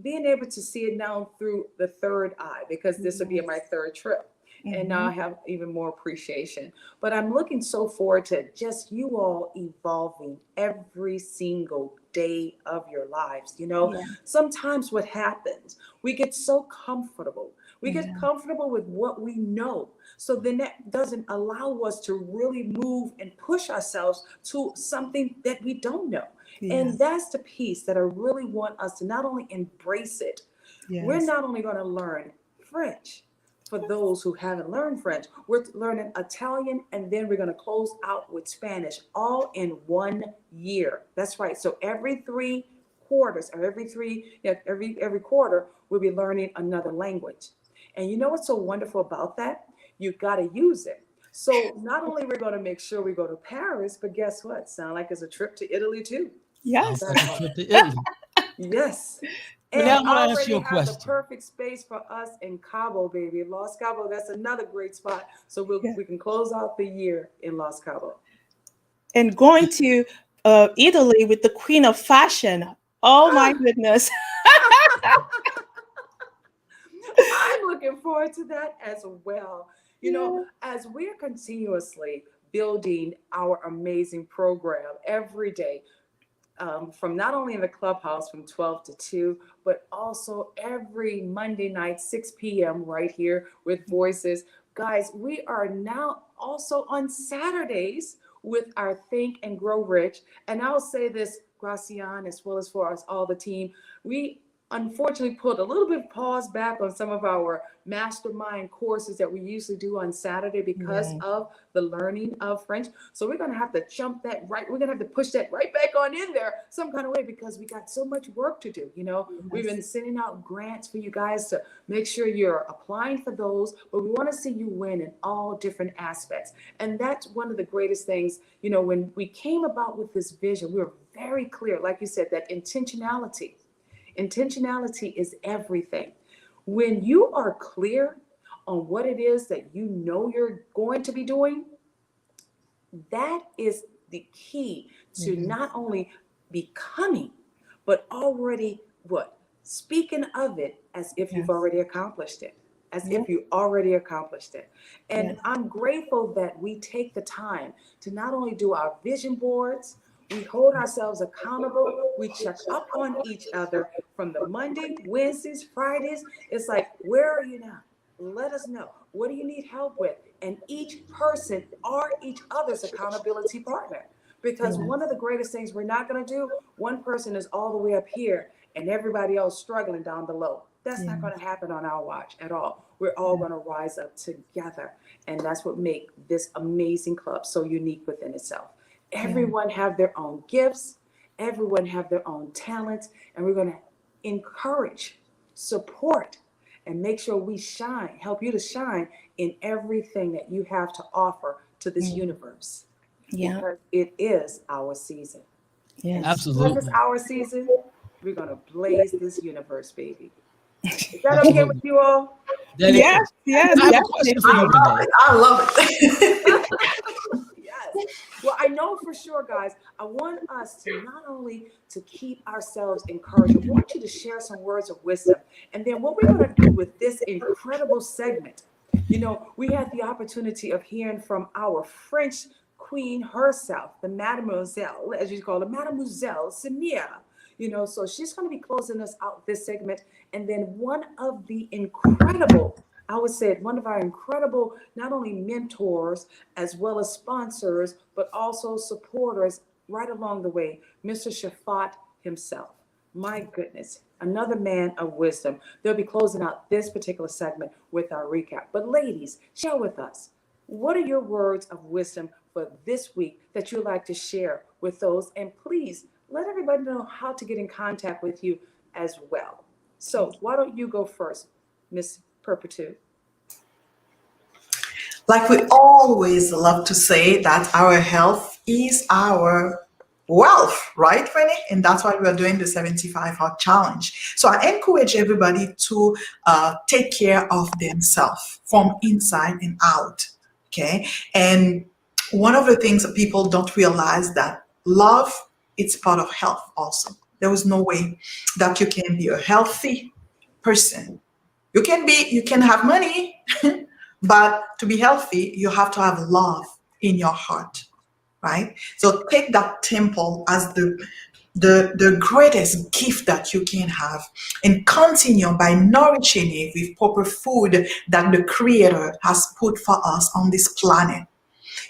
being able to see it now through the third eye, because this will be my third trip. And now I Mhm. have even more appreciation. But I'm looking so forward to just you all evolving every single day of your lives. Yeah. Sometimes what happens, we get so comfortable. We get Yeah. comfortable with what we know. So then that doesn't allow us to really move and push ourselves to something that we don't know. And Yes. that's the piece that I really want us to not only embrace it, we're Yes. not only going to learn French for those who haven't learned French, we're learning Italian, and then we're going to close out with Spanish all in 1 year. That's right. So every 3 quarters, or every quarter, we'll be learning another language. And you know what's so wonderful about that? You got to use it. So not only we're going to make sure we go to Paris, but guess what? Sound like it's a trip to Italy too. Sounds Yes. like That's a right. trip to Italy. Yes. Renee, And I want to ask you already a have the question. perfect space for us in Cabo, baby. Los Cabo, that's another great spot. So Yeah. we can close out the year in Los Cabo. And going to Italy with the queen of fashion. Oh my goodness. I'm looking forward to that as well. Yeah. As we're continuously building our amazing program every day, from not only in the clubhouse from 12 to 2, but also every Monday night, 6 p.m., right here with Voices. Guys, we are now also on Saturdays with our Think and Grow Rich. And I'll say this, Gracian, as well as for us, all the team, we unfortunately put a little bit of pause back on some of our mastermind courses that we usually do on Saturday because Yeah. of the learning of French. So we're going to have to jump that right. We're going to have to push that right back on in there some kind of way, because we got so much work to do. We've been Yes. sending out grants for you guys to make sure you're applying for those, but we want to see you win in all different aspects. And that's one of the greatest things. When we came about with this vision, we were very clear, like you said, that intentionality. Intentionality is everything. When you are clear on what it is that you're going to be doing, that is the key to Yeah. not only becoming, but already what? Speaking of it as if you've Yes. already accomplished it. As Yeah. if you already accomplished it. And Yes. I'm grateful that we take the time to not only do our vision boards, we hold ourselves accountable, we check up on each other from the Monday, Wednesdays, Fridays. It's like, where are you now? Let us know. What do you need help with? And each person are each other's accountability partner. Because Yeah. one of the greatest things we're not going to do, one person is all the way up here and everybody else struggling down below. That's not Yeah. going to happen on our watch at all. We're all going to rise up together. And that's what makes this amazing club so unique within itself. Yeah. Everyone have their own gifts. Everyone have their own talents. And we're going to encourage, support, and make sure we shine, help you to shine in everything that you have to offer to this Yeah. universe, Yeah. because it is our season. And Yes. because it's Absolutely. our season, we're going to blaze this universe, baby. Is that okay with Absolutely. you all? That Yes. is. Yes. I have a question for Definitely. you, Renee. I love it. Yes. Well, I know for sure, guys, I want us to not only to keep ourselves encouraged, I want you to share some words of wisdom. And then what we're going to do with this incredible segment, we had the opportunity of hearing from our French queen herself, the Mademoiselle, as you call her, Mademoiselle Samia. So she's going to be closing us out this segment. And then one of the incredible, I would say, one of our incredible, not only mentors, as well as sponsors, but also supporters right along the way, Mr. Shafat himself. My goodness, another man of wisdom. They'll be closing out this particular segment with our recap. But ladies, share with us, what are your words of wisdom for this week that you'd like to share with those? And please let everybody know how to get in contact with you as well. So why don't you go first, Miss Perpetu? Like we always love to say that our health is our wealth, right, Renee? And that's why we're doing the 75 Hot Challenge. So I encourage everybody to take care of themselves from inside and out. Okay. And one of the things that people don't realize that love, it's part of health also. There is no way that you can be a healthy person. You can have money, but to be healthy, you have to have love in your heart, right? So take that temple as the greatest gift that you can have, and continue by nourishing it with proper food that the creator has put for us on this planet.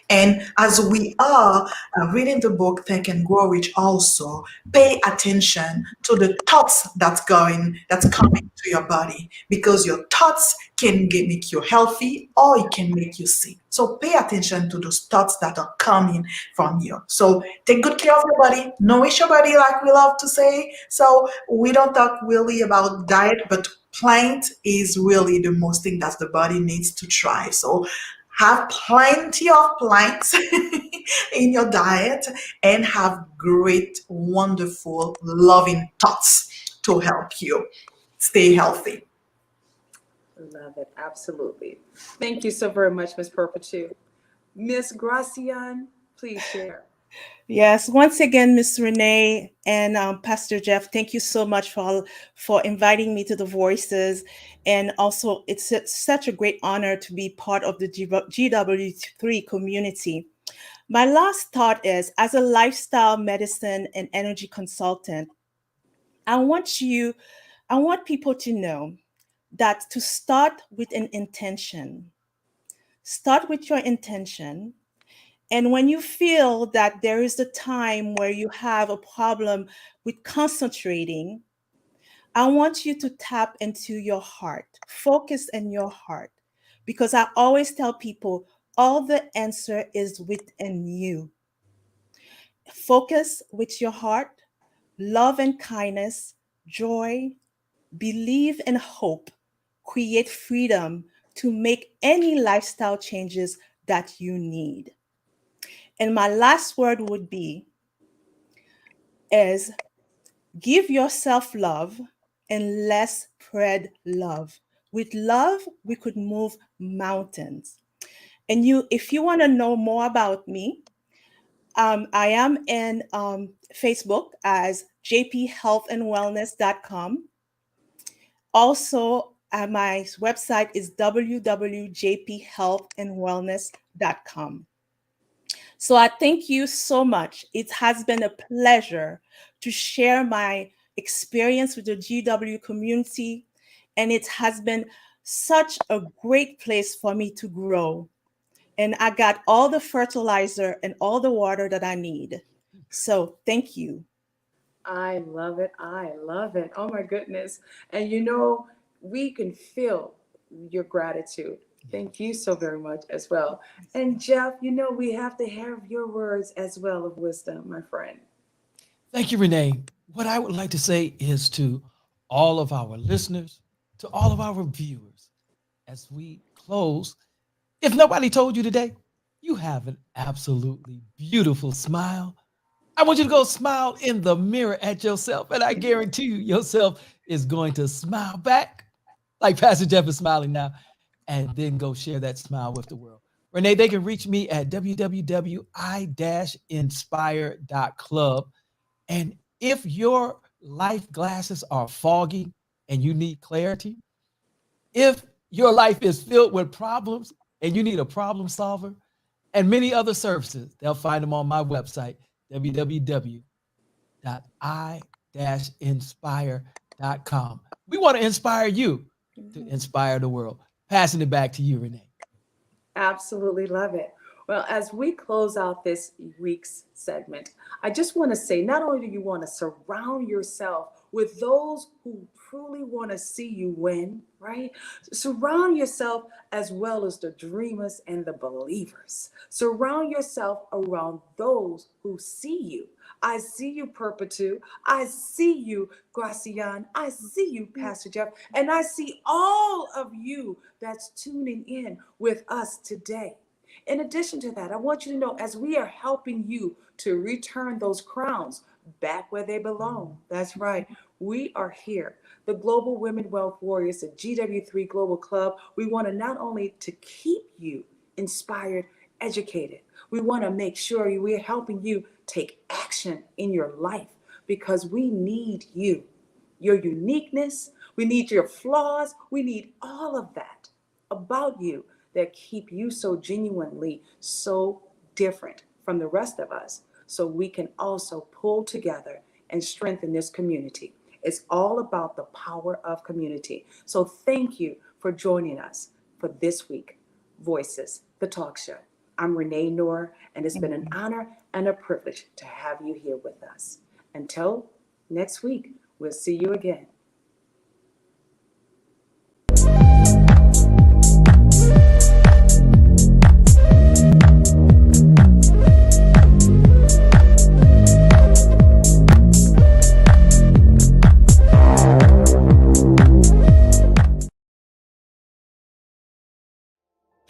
And as we are reading the book Think and Grow Rich, also pay attention to the thoughts that's coming to your body, because your thoughts can make you healthy or it can make you sick. So pay attention to those thoughts that are coming from you. So take good care of your body, nourish your body, like we love to say. So we don't talk really about diet, but plant is really the most thing that the body needs to thrive. So have plenty of plants in your diet, and have great, wonderful, loving thoughts to help you stay healthy. Love it. Absolutely. Thank you so very much, Miss Perpetu. Miss Gracian, please share. Yes, once again, Miss Renee and Pastor Jeff, thank you so much for inviting me to the Voices, and also such a great honor to be part of the GW3 community. My last thought is, as a lifestyle medicine and energy consultant, I want you, I want people to know that to start with an intention. Start with your intention. And when you feel that there is a time where you have a problem with concentrating, I want you to tap into your heart, focus in your heart, because I always tell people all the answer is within you. Focus with your heart, love and kindness, joy, believe and hope, create freedom to make any lifestyle changes that you need. And my last word would be is give yourself love and let's spread love. With love, we could move mountains. And if you want to know more about me, I am in Facebook as jphealthandwellness.com. Also, my website is www.jphealthandwellness.com. So I thank you so much. It has been a pleasure to share my experience with the GW community, and it has been such a great place for me to grow. And I got all the fertilizer and all the water that I need. So thank you. I love it. I love it. Oh my goodness. And we can feel your gratitude. Thank you so very much as well. And Jeff, we have to have your words as well of wisdom, my friend. Thank you, Renee. What I would like to say is to all of our listeners, to all of our viewers, as we close, if nobody told you today, you have an absolutely beautiful smile. I want you to go smile in the mirror at yourself, and I guarantee you, yourself is going to smile back like Pastor Jeff is smiling now, and then go share that smile with the world. Renee, they can reach me at www.i-inspire.club. And if your life glasses are foggy and you need clarity, if your life is filled with problems and you need a problem solver and many other services, they'll find them on my website, www.i-inspire.com. We want to inspire you to inspire the world. Passing it back to you, Renee. Absolutely love it. Well, as we close out this week's segment, I just want to say not only do you want to surround yourself with those who truly want to see you win, right? Surround yourself as well as the dreamers and the believers. Surround yourself around those who see you. I see you, Perpetu. I see you, Gracian. I see you, Pastor Jeff. And I see all of you that's tuning in with us today. In addition to that, I want you to know as we are helping you to return those crowns back where they belong. That's right. We are here. The Global Women Wealth Warriors, the GW3 Global Club. We want to not only to keep you inspired, educated. We want to make sure we're helping you take action in your life because we need you, your uniqueness. We need your flaws. We need all of that about you that keep you so genuinely so different from the rest of us, so we can also pull together and strengthen this community. It's all about the power of community. So thank you for joining us for this week, Voices, the talk show. I'm Renee Knorr, and it's been an honor and a privilege to have you here with us. Until next week, we'll see you again.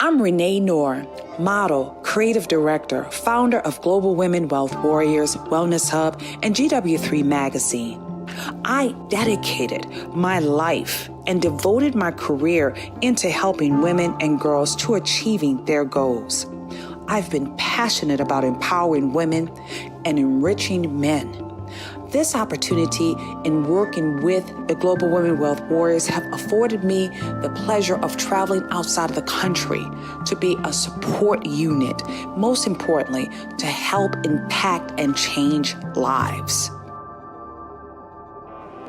I'm Renee Knorr, model, creative director, founder of Global Women Wealth Warriors, Wellness Hub, and GW3 magazine. I dedicated my life and devoted my career into helping women and girls to achieving their goals. I've been passionate about empowering women and enriching men. This opportunity in working with the Global Women Wealth Warriors have afforded me the pleasure of traveling outside of the country to be a support unit, most importantly, to help impact and change lives.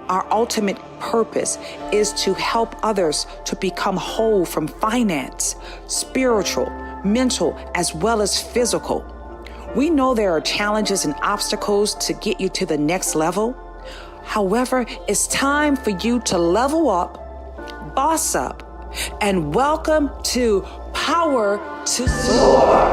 Our ultimate purpose is to help others to become whole from finance, spiritual, mental, as well as physical. We know there are challenges and obstacles to get you to the next level. However, it's time for you to level up, boss up, and welcome to Power to Soar.